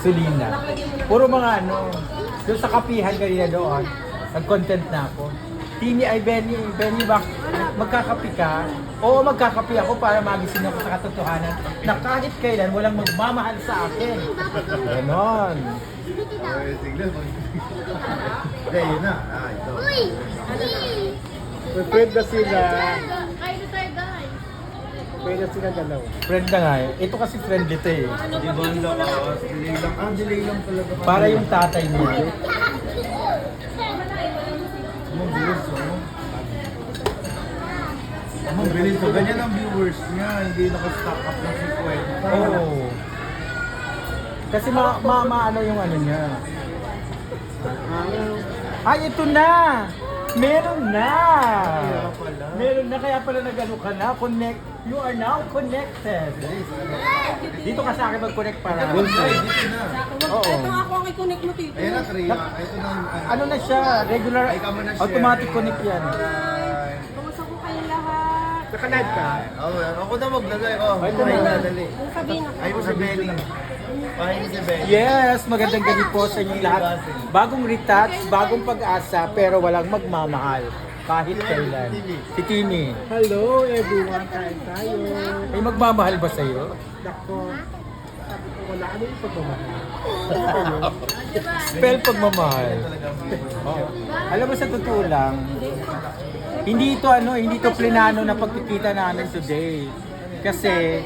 gasolina. Puro mga ano, doon sa kapihan kanina doon, nag-content na ako. Tini ay Benny, magkakapi ka? Oo, magkakapi ako para magising ako sa katotohanan na kahit kailan walang magmamahal sa akin. Ganon. Okay, sige. Hindi, yun na. Ito. May friend na sila. Kain na tayo, guys. Friend na sila dalawa. Friend na nga eh. Ito kasi friendly to eh. Di ba ang lakas? Delay lang. Delay lang talaga. Para yung tatay niya. Among bilis, oh. Among bilis, oh. Ganyan ang viewers niya. Hindi naka-stock up ng 50. Oo. Kasi ano yung ano niya. Ay, ito na! Meron na! Meron na, kaya pala nag-ano ka na. Connect. You are now connected. Dito ka sa akin mag-connect para. Dito na. Oo. Ito nga ako ang i-connect mo, Tito. Ayan na, Tria. Ito na yung Ano na siya? Regular, Ay, ka mo na share. automatic connect yan. Ay. Kumusta po kayong lahat? Naka-live ka? Oh, ako na maglalay. Oh, Ay, ito ay, na. dali. Yung sabihin ako. Ay mo si Benny. Ay mo si Benny. Yes, magandang gabi po sa inyong lahat. Bagong retouch, bagong pag-asa, pero walang magmamahal. Kahit kailan. Si Tini. Hello everyone, kain tayo. May magmamahal ba sa'yo? Nako, sabi ko wala ano yung pagmamahal. Spell pagmamahal. Oh. Alam mo sa totoo lang, hindi ito plinano na pagkikita namin today. Kasi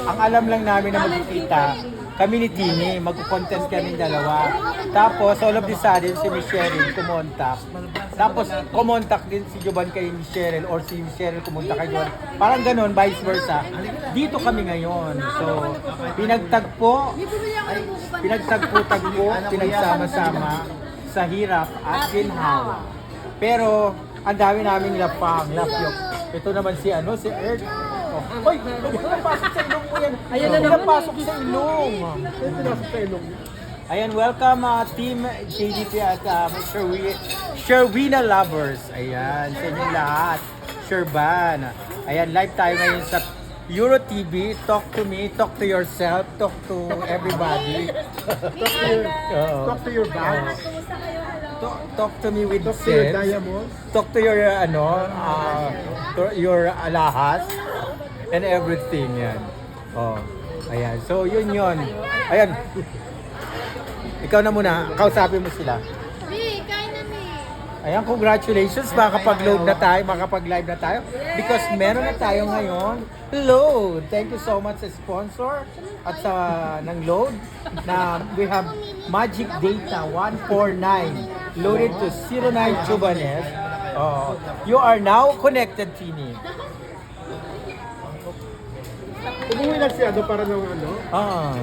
ang alam lang namin na magkikita, kami ni Tini, magkukontent kami dalawa. Tapos all of the sudden si Miss Cheryl kumontak. Tapos kumontak din si Jovan kay Miss Cheryl or si Miss Cheryl kumontak kay Jovan. Parang ganon, vice versa. Dito kami ngayon. So, pinagtagpo, pinagsama-sama sa hirap at ginhawa. Pero ang dami naming lapyok. Ito naman si Earth. Oh. Hoy! Napasok sa ilong mo yan. Ayan na naman Napasok sa ilong. Ito na sa ilong. Ayan, welcome Team JDP at Sherwina Lovers. Ayan, sa inyong lahat. Sherban. Ayan, live tayo ngayon sa Euro TV. Talk to me, talk to yourself, talk to everybody. Talk to your bags. Talk to me with Talk to your sense. diamonds. Talk to your your alahas and everything yan. Oh. Ayan. So yun. Ayan. Ikaw na muna, kausapin mo sila. Mi, kain na, Mi. Ayan, congratulations, makakapag-load na tayo, makakapag-live na tayo. Because meron na tayo ngayon load. Thank you so much sa sponsor at sa ng load na we have Magic Data 149 loaded to 09 Chubanes. Oh, you are now connected, Tini. Umuwi lang si para ng Ah.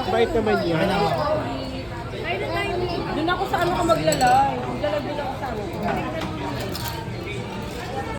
bait naman niya. Kain na tayo, Mi. Doon ako sa ka maglalay. Maglalay din ako sa